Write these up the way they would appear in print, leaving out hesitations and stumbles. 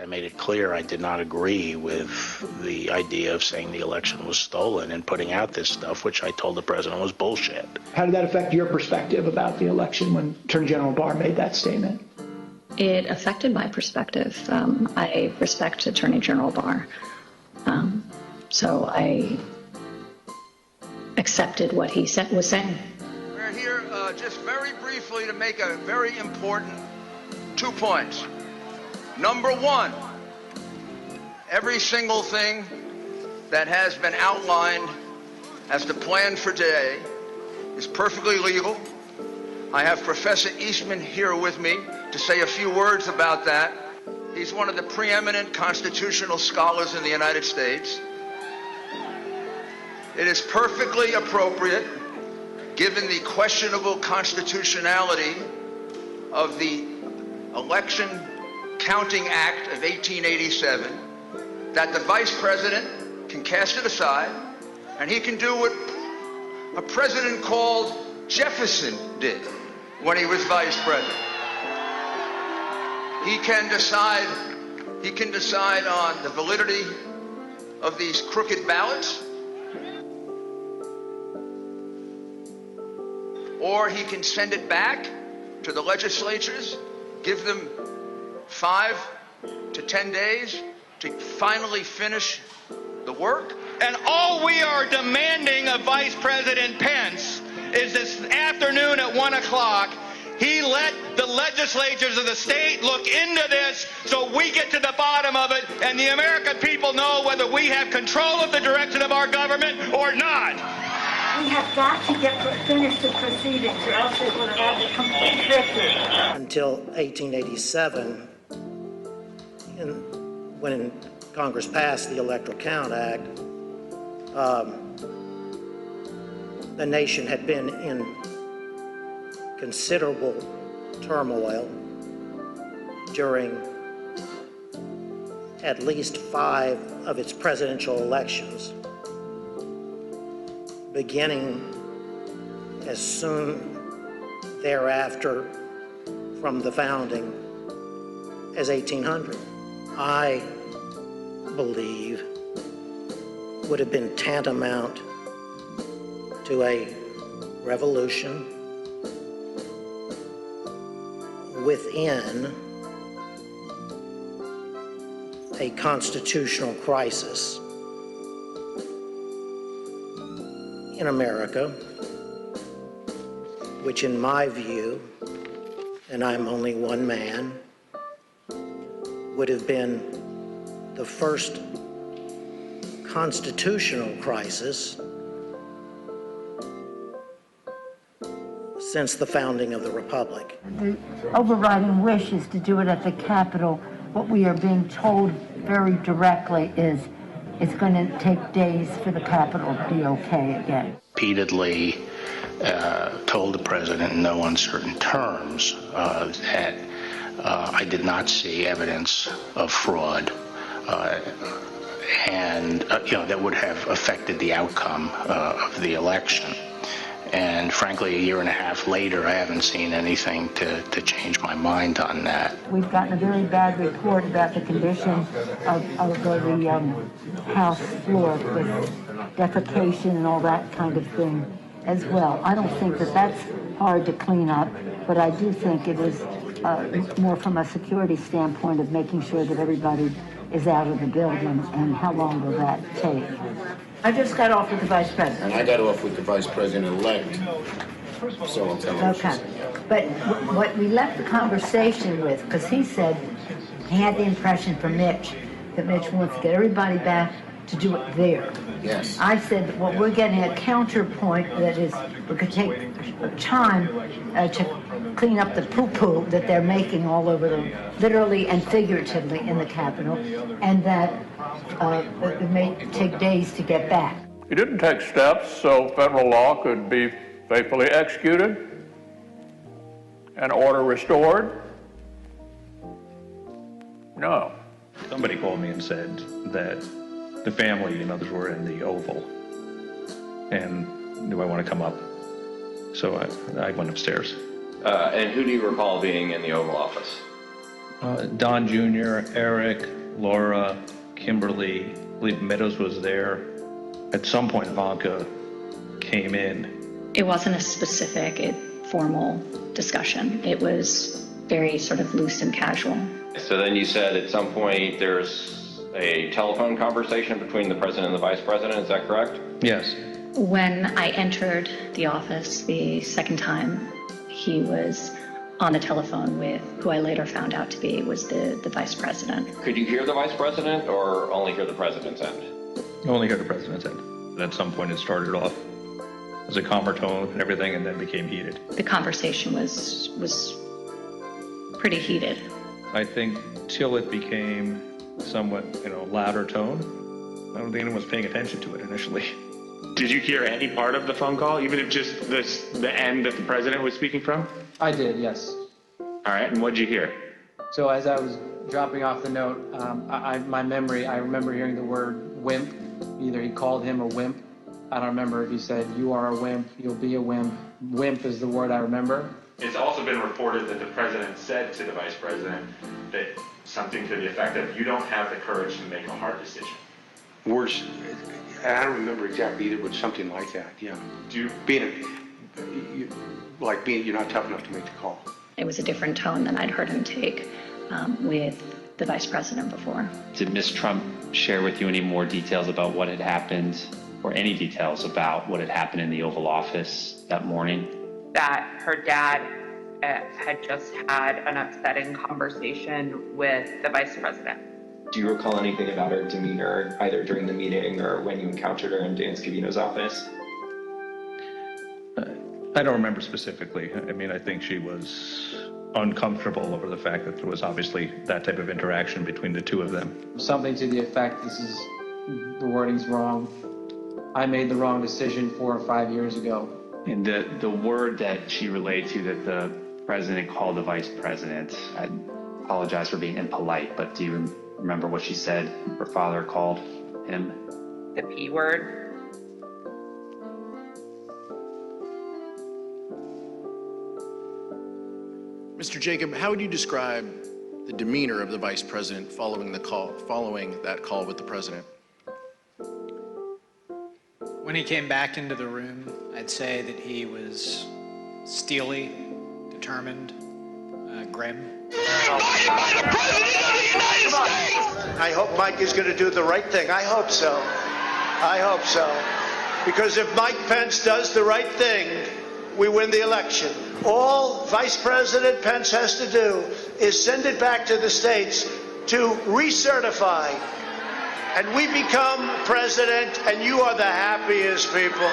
I made it clear I did not agree with the idea of saying the election was stolen and putting out this stuff, which I told the president was bullshit. How did that affect your perspective about the election when Attorney General Barr made that statement? It affected my perspective. I respect Attorney General Barr. So I accepted what he was saying. We're here just very briefly to make a very important 2 points. Number one, every single thing that has been outlined as the plan for today is perfectly legal. I have Professor Eastman here with me to say a few words about that. He's one of the preeminent constitutional scholars in the United States. It is perfectly appropriate, given the questionable constitutionality of the Election Counting Act of 1887, that the Vice President can cast it aside, and he can do what a president called Jefferson did when he was Vice President. He can decide on the validity of these crooked ballots, or he can send it back to the legislatures, give them 5 to 10 days to finally finish the work. And all we are demanding of Vice President Pence is this afternoon at 1 o'clock, he let the legislatures of the state look into this so we get to the bottom of it and the American people know whether we have control of the direction of our government or not. We have got to finish the proceedings or else they're going to have a complete victory. Until 1887, when Congress passed the Electoral Count Act, the nation had been in considerable turmoil during at least 5 of its presidential elections, beginning as soon thereafter from the founding as 1800. I believe would have been tantamount to a revolution within a constitutional crisis in America, which in my view, and I'm only one man, would have been the first constitutional crisis since the founding of the Republic. The overriding wish is to do it at the Capitol. What we are being told very directly is it's going to take days for the Capitol to be okay again. Repeatedly told the president in no uncertain terms that I did not see evidence of fraud and that would have affected the outcome of the election. And frankly, a year and a half later, I haven't seen anything to change my mind on that. We've gotten a very bad report about the condition of the House floor with defecation and all that kind of thing as well. I don't think that that's hard to clean up, but I do think it is more from a security standpoint of making sure that everybody is out of the building, and how long will that take? I just got off with the Vice President. And I got off with the Vice President-elect, so I'll tell you. Okay. But what we left the conversation with, because he said he had the impression from Mitch that Mitch wants to get everybody back to do it there. Yes. I said that what we're getting a counterpoint that is, we could take time to clean up the poo-poo that they're making all over them, literally and figuratively in the Capitol, and that it may take days to get back. He didn't take steps so federal law could be faithfully executed and order restored? No. Somebody called me and said that the family and others were in the Oval, and do I want to come up? So I went upstairs. And who do you recall being in the Oval Office? Don Jr., Eric, Laura, Kimberly, I believe Meadows was there. At some point, Ivanka came in. It wasn't a specific, formal discussion. It was very sort of loose and casual. So then you said at some point there's a telephone conversation between the president and the vice president, is that correct? Yes. When I entered the office the second time, he was on the telephone with who I later found out to be was the vice president. Could you hear the vice president or only hear the president's end? Only heard the president's end. And at some point it started off as a calmer tone and everything, and then became heated. The conversation was pretty heated. I think till it became somewhat, louder tone, I don't think anyone was paying attention to it initially. Did you hear any part of the phone call, even if just the end that the president was speaking from? I did, yes. All right, and what did you hear? So as I was dropping off the note, my memory, I remember hearing the word wimp. Either he called him a wimp. I don't remember if he said, you are a wimp, you'll be a wimp. Wimp is the word I remember. It's also been reported that the president said to the vice president that something to the effect of, you don't have the courage to make a hard decision. Words, I don't remember exactly either, but something like that, yeah. You're not tough enough to make the call. It was a different tone than I'd heard him take with the vice president before. Did Ms. Trump share with you any more details about what had happened, or any details about what had happened in the Oval Office that morning? That her dad had just had an upsetting conversation with the vice president. Do you recall anything about her demeanor, either during the meeting or when you encountered her in Dan Scavino's office? I don't remember specifically. I mean, I think she was uncomfortable over the fact that there was obviously that type of interaction between the two of them. Something to the effect, the wording's wrong. I made the wrong decision 4 or 5 years ago. And the word that she relayed to that the president called the vice president, I apologize for being impolite, but do you remember what she said her father called him? The P word. Mr. Jacob, how would you describe the demeanor of the vice president following that call with the president? When he came back into the room, I'd say that he was steely, determined, grim. I hope Mike is going to do the right thing. I hope so. I hope so. Because if Mike Pence does the right thing, we win the election. All Vice President Pence has to do is send it back to the states to recertify. And we become president, and you are the happiest people.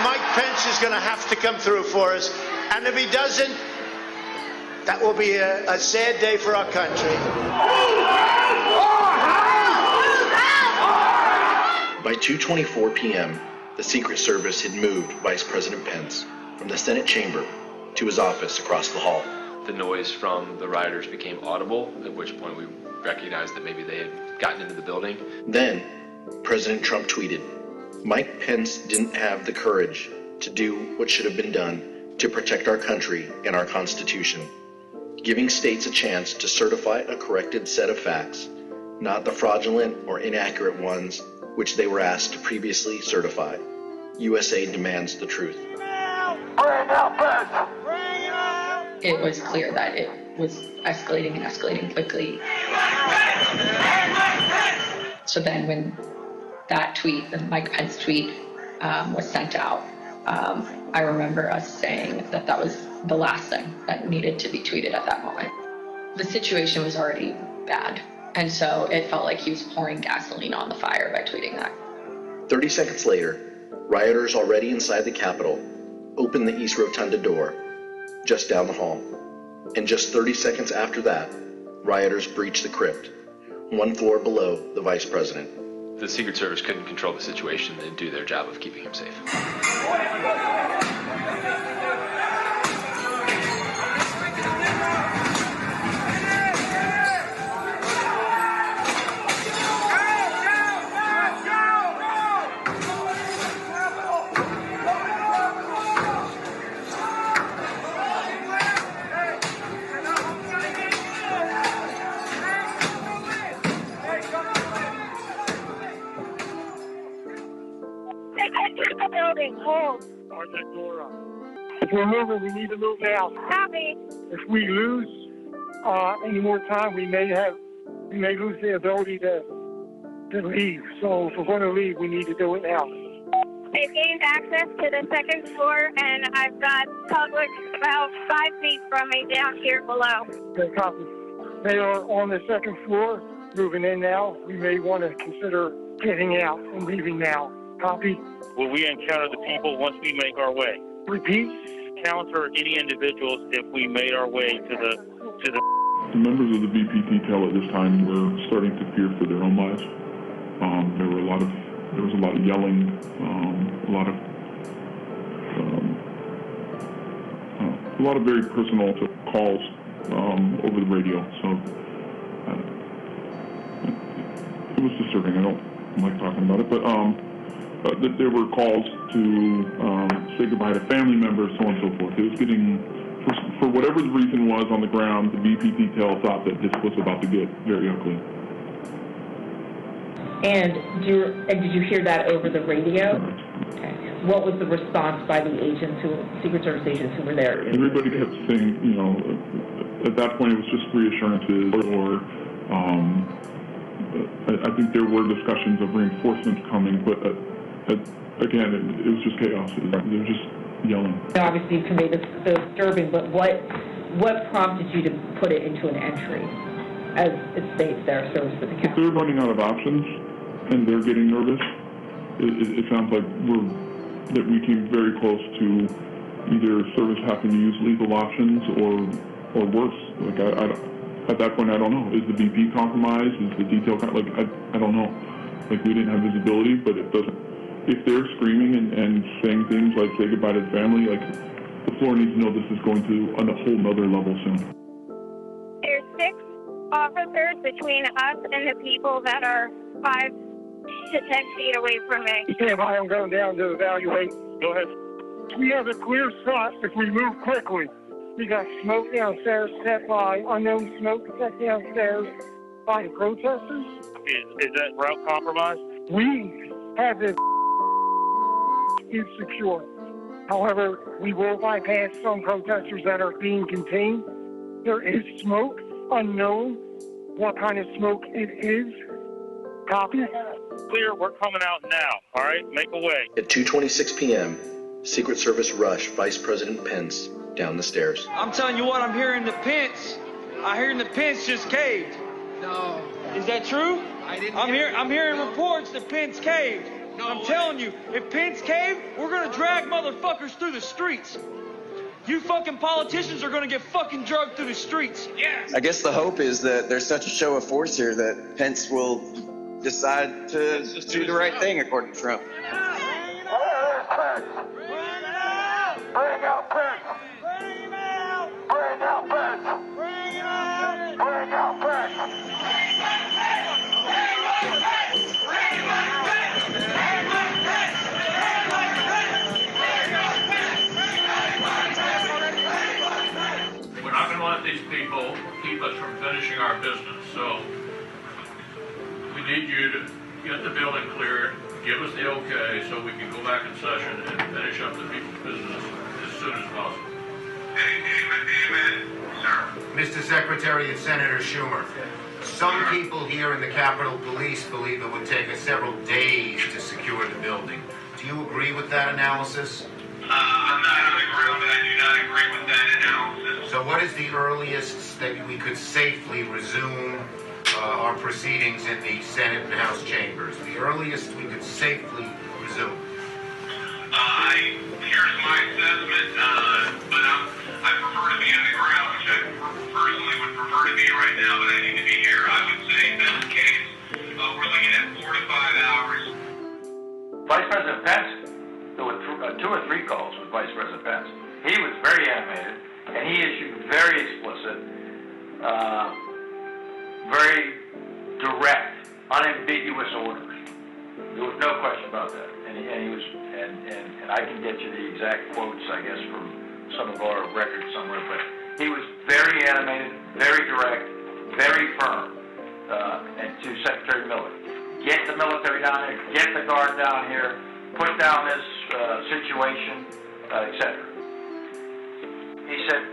Mike Pence is going to have to come through for us. And if he doesn't, that will be a sad day for our country. By 2:24 p.m., the Secret Service had moved Vice President Pence from the Senate chamber to his office across the hall. The noise from the rioters became audible, at which point we recognized that maybe they had gotten into the building. Then, President Trump tweeted, "Mike Pence didn't have the courage to do what should have been done to protect our country and our Constitution, giving states a chance to certify a corrected set of facts, not the fraudulent or inaccurate ones which they were asked to previously certify. USA demands the truth." It was clear that it was escalating and escalating quickly. So then when that tweet, the Mike Pence tweet, was sent out, I remember us saying that that was the last thing that needed to be tweeted at that moment. The situation was already bad, and so it felt like he was pouring gasoline on the fire by tweeting that. 30 seconds later, rioters already inside the Capitol opened the East Rotunda door, just down the hall. And just 30 seconds after that, rioters breached the crypt, one floor below the vice president. The Secret Service couldn't control the situation and do their job of keeping him safe. building, hold. Sergeant Nora. If we're moving, we need to move now. Copy. If we lose any more time, we may lose the ability to leave. So if we're going to leave, we need to do it now. I've gained access to the second floor, and I've got public about 5 feet from me down here below. Okay, copy. They are on the second floor, moving in now. We may want to consider getting out and leaving now. Copy. Will we encounter the people once we make our way? Repeat. Counter any individuals if we made our way to the. The members of the VP detail at this time were starting to fear for their own lives. There was a lot of yelling, a lot of very personal calls over the radio. So it was disturbing. I don't like talking about it, but there were calls to say goodbye to family members, so on and so forth. It was getting, for whatever the reason was on the ground, the VP detail thought that this was about to get very ugly. And did you hear that over the radio? Okay. What was the response by the agents, Secret Service agents who were there? Everybody kept saying, at that point it was just reassurances, or I think there were discussions of reinforcements coming, but again, it was just chaos. They were just yelling. Obviously, you conveyed the disturbing, but what prompted you to put it into an entry, as it states there, service for the county? If they're running out of options and they're getting nervous, it sounds like that we came very close to either service having to use lethal options or worse. Like at that point, I don't know. Is the BP compromised? Is the detail I don't know. Like, we didn't have visibility, but it doesn't. If they're screaming and saying things like say goodbye to the family, like, the floor needs to know this is going to a whole nother level soon. There's 6 officers between us and the people that are 5 to 10 feet away from me. Stand by, I'm going down to evaluate. Go ahead. We have a clear shot if we move quickly. We got smoke downstairs set by unknown smoke set downstairs by the protesters. Is that route compromised? We have this insecure. However, we will bypass some protesters that are being contained. There is smoke, unknown what kind of smoke it is. Copy. Clear, we're coming out now, all right? Make a way. At 2:26 p.m., Secret Service rushed Vice President Pence down the stairs. I'm telling you what, I'm hearing the Pence just caved. No. Is that true? I'm hearing reports that Pence caved. No I'm way. telling you, if Pence caved, we're gonna drag motherfuckers through the streets. You fucking politicians are gonna get fucking drugged through the streets. Yes. I guess the hope is that there's such a show of force here that Pence will decide to do the right thing, according to Trump. Bring out Pence! Bring him out! Bring out Pence! Bring him out! Bring out Pence! We're not going to let these people keep us from finishing our business, so we need you to get the building cleared, give us the okay so we can go back in session and finish up the people's business as soon as possible. Amen, sir. Mr. Secretary and Senator Schumer, some people here in the Capitol Police believe it would take us several days to secure the building. Do you agree with that analysis? I'm not in agreement. I do not agree with that analysis. So what is the earliest that we could safely resume our proceedings in the Senate and House chambers? The earliest we could safely resume? Here's my assessment, but I prefer to be on the ground, which I personally would prefer to be right now, but I need to be here. I would say, in this case, we're looking at 4 to 5 hours. Vice President Pence, there were 2 or 3 calls with Vice President Pence. He was very animated, and he issued very explicit, very direct, unambiguous orders. There was no question about that. And I can get you the exact quotes, I guess, from some of our records somewhere, but he was very animated, very direct, very firm, and to Secretary Miller. Get the military down here, get the guard down here, put down this situation, etc. He said,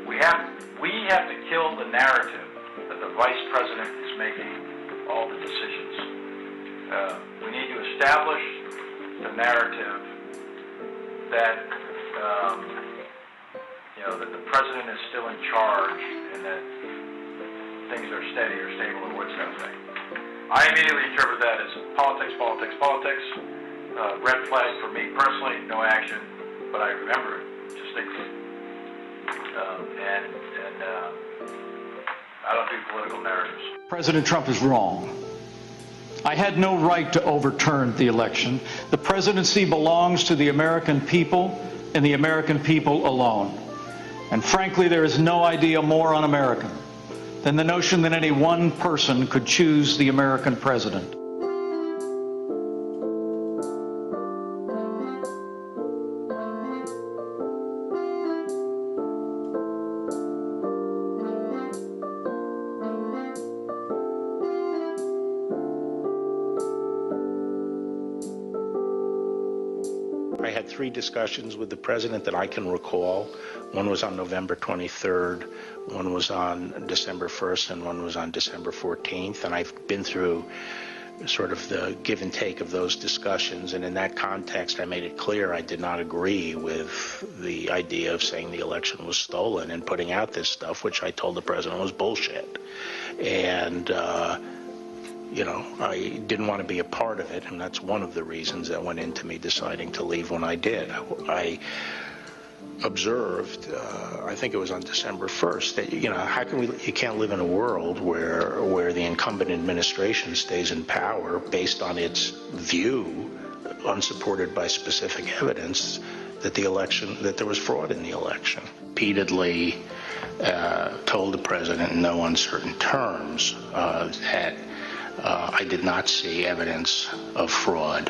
we have to kill the narrative that the vice president is making all the decisions. We need to establish the narrative that that the president is still in charge and that things are steady or stable or what's that thing. I immediately interpret that as politics, politics, politics. Red flag for me personally, no action, but I remember it distinctly. I don't do political narratives. President Trump is wrong. I had no right to overturn the election. The presidency belongs to the American people and the American people alone. And frankly, there is no idea more un-American than the notion that any one person could choose the American president. I had 3 discussions with the president that I can recall. One was on November 23rd, one was on December 1st, and one was on December 14th. And I've been through sort of the give and take of those discussions. And in that context, I made it clear I did not agree with the idea of saying the election was stolen and putting out this stuff, which I told the president was bullshit. And, I didn't want to be a part of it, and that's one of the reasons that went into me deciding to leave when I did. I observed, I think it was on December 1st, that, how can you can't live in a world where the incumbent administration stays in power based on its view, unsupported by specific evidence, that there was fraud in the election. Repeatedly told the president in no uncertain terms that I did not see evidence of fraud,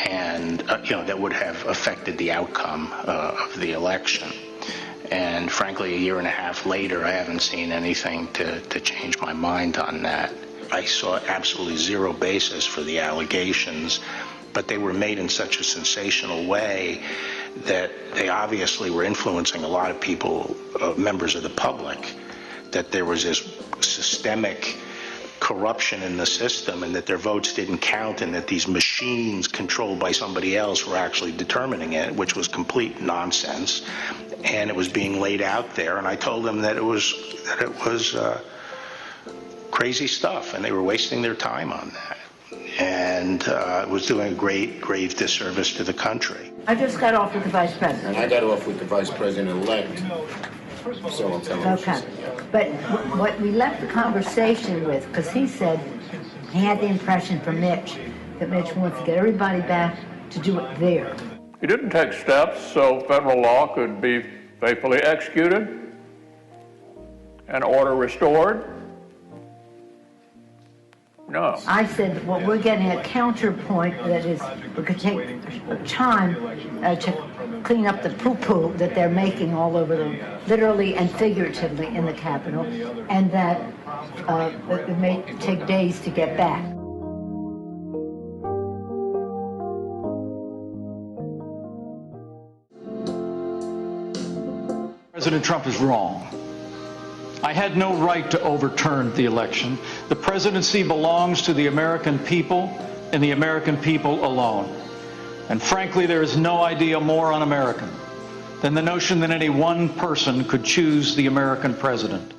and that would have affected the outcome of the election. And frankly, a year and a half later, I haven't seen anything to change my mind on that. I saw absolutely zero basis for the allegations, but they were made in such a sensational way that they obviously were influencing a lot of people, members of the public, that there was this systemic corruption in the system and that their votes didn't count and that these machines controlled by somebody else were actually determining it, which was complete nonsense. And it was being laid out there, and I told them that it was crazy stuff and they were wasting their time on that. And it was doing a grave disservice to the country. I just got off with the vice president. And I got off with the vice president-elect. So I'm telling you. Okay. But what we left the conversation with, because he said he had the impression from Mitch that Mitch wants to get everybody back to do it there. He didn't take steps so federal law could be faithfully executed and order restored. No. I said, well, we're getting a counterpoint that is, we could take time to clean up the poo-poo that they're making all over literally and figuratively in the Capitol, and that it may take days to get back. President Trump is wrong. I had no right to overturn the election. The presidency belongs to the American people and the American people alone. And frankly, there is no idea more un-American than the notion that any one person could choose the American president.